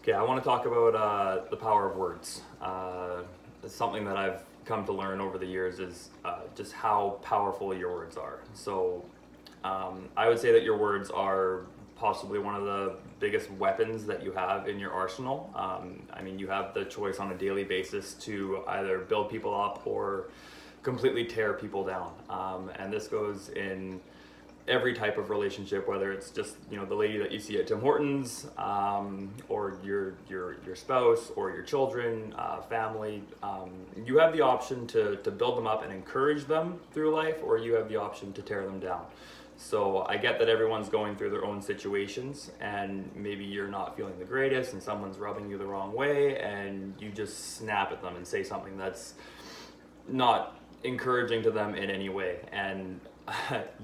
Okay, I want to talk about the power of words. It's something that I've come to learn over the years is just how powerful your words are. So I would say that your words are possibly one of the biggest weapons that you have in your arsenal. I mean, you have the choice on a daily basis to either build people up or completely tear people down. And this goes in every type of relationship, whether it's just the lady that you see at Tim Hortons, or your spouse, or your children, family. You have the option to build them up and encourage them through life, or you have the option to tear them down. So I get that everyone's going through their own situations, and maybe you're not feeling the greatest, and someone's rubbing you the wrong way, and you just snap at them and say something that's not encouraging to them in any way. And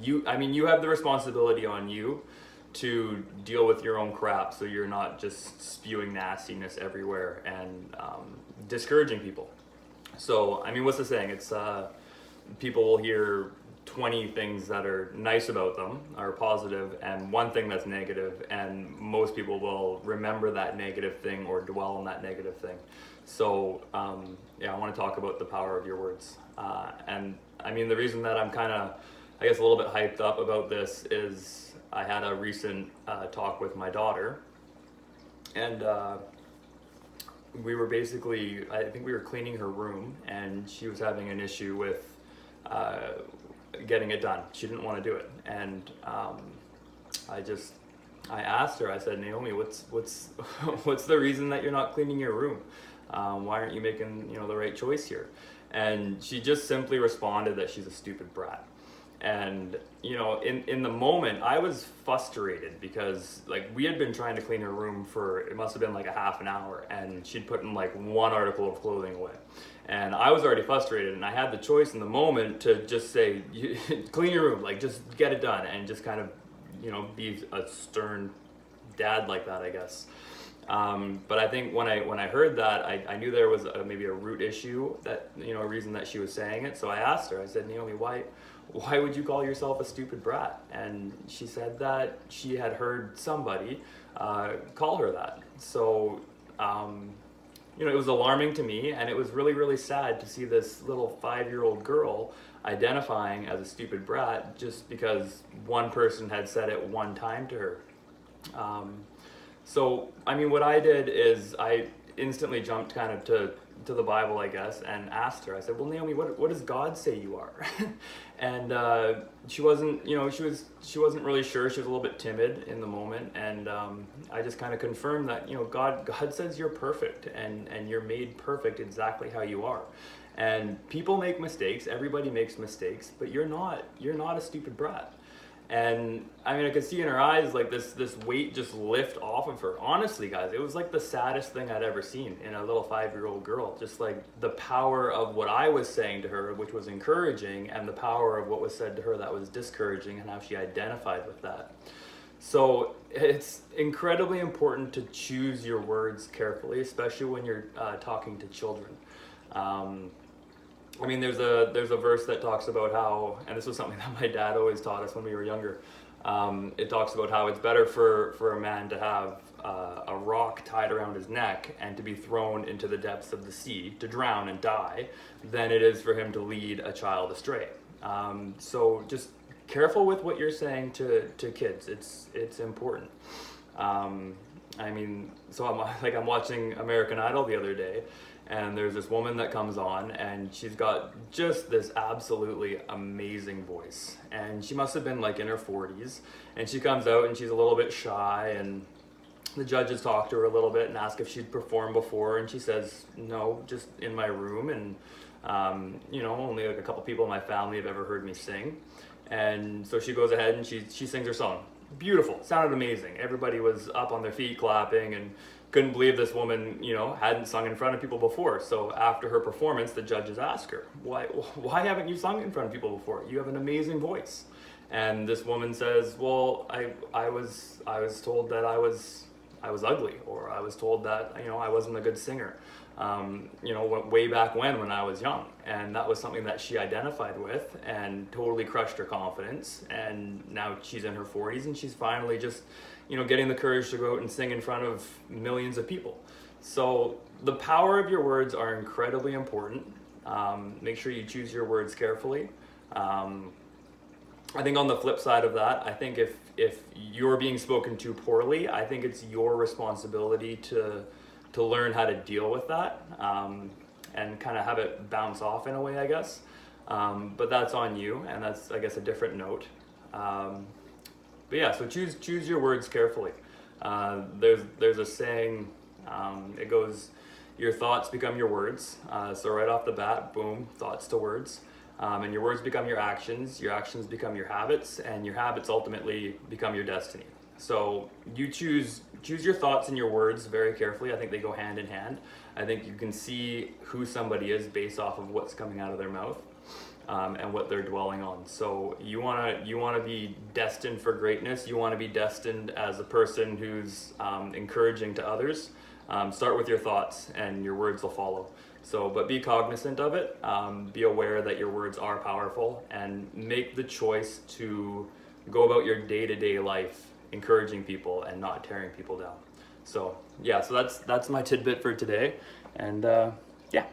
you have the responsibility on you to deal with your own crap, so you're not just spewing nastiness everywhere and discouraging people. So I mean, what's the saying? It's people will hear 20 things that are nice about them, are positive, and one thing that's negative, and most people will remember that negative thing or dwell on that negative thing. So I want to talk about the power of your words. And I mean, the reason that I'm kind of, I guess, a little bit hyped up about this is I had a recent talk with my daughter, and we were basically, I think we were cleaning her room, and she was having an issue with getting it done. She didn't want to do it, and I asked her. I said, Naomi, what's the reason that you're not cleaning your room? Why aren't you making the right choice here? And she just simply responded that she's a stupid brat. And in the moment, I was frustrated because we had been trying to clean her room for, it must have been like a half an hour, and she'd put in one article of clothing away. And I was already frustrated, and I had the choice in the moment to just say, clean your room, just get it done, and just kind of be a stern dad like that, I guess. But I think when I heard that, I knew there was maybe a root issue, that a reason that she was saying it. So I asked her. I said, Naomi, why would you call yourself a stupid brat? And she said that she had heard somebody call her that. So it was alarming to me, and it was really, really sad to see this little 5-year-old girl identifying as a stupid brat just because one person had said it one time to her. So, I mean, what I did is I instantly jumped kind of to the Bible, I guess, and asked her. I said, well, Naomi, what does God say you are? And she wasn't, she wasn't really sure. She was a little bit timid in the moment. And I just kind of confirmed that, God says you're perfect, and you're made perfect exactly how you are. And people make mistakes. Everybody makes mistakes, but you're not a stupid brat. And I mean, I could see in her eyes this weight just lift off of her. Honestly, guys, it was the saddest thing I'd ever seen in a little 5-year-old girl. Just the power of what I was saying to her, which was encouraging, and the power of what was said to her that was discouraging, and how she identified with that. So it's incredibly important to choose your words carefully, especially when you're talking to children. I mean, there's a verse that talks about how, and this was something that my dad always taught us when we were younger. It talks about how it's better for a man to have a rock tied around his neck and to be thrown into the depths of the sea to drown and die than it is for him to lead a child astray. So just careful with what you're saying to kids. It's important. I mean, so I'm watching American Idol the other day, and there's this woman that comes on, and she's got just this absolutely amazing voice. And she must have been in her 40s, and she comes out and she's a little bit shy, and the judges talk to her a little bit and ask if she'd performed before, and she says, no, just in my room, and only a couple people in my family have ever heard me sing. And so she goes ahead and she sings her song. Beautiful, sounded amazing. Everybody was up on their feet clapping and couldn't believe this woman, hadn't sung in front of people before. So after her performance, the judges ask her, why haven't you sung in front of people before? You have an amazing voice. And this woman says, well, I was told that I was ugly, or I was told that, I wasn't a good singer. Way back when I was young. And that was something that she identified with and totally crushed her confidence. And now she's in her 40s, and she's finally just getting the courage to go out and sing in front of millions of people. So the power of your words are incredibly important. Make sure you choose your words carefully. I think on the flip side of that, I think if you're being spoken to poorly, I think it's your responsibility to learn how to deal with that, and kind of have it bounce off in a way, I guess. But that's on you, and that's, I guess, a different note. But yeah, so choose your words carefully. There's a saying, it goes, your thoughts become your words. So right off the bat, boom, thoughts to words. And your words become your actions become your habits, and your habits ultimately become your destiny. So you choose your thoughts and your words very carefully. I think they go hand in hand. I think you can see who somebody is based off of what's coming out of their mouth, and what they're dwelling on. So you wanna be destined for greatness. You wanna be destined as a person who's encouraging to others. Start with your thoughts, and your words will follow. So, but be cognizant of it. Be aware that your words are powerful, and make the choice to go about your day-to-day life encouraging people and not tearing people down. So yeah, so that's my tidbit for today, and yeah.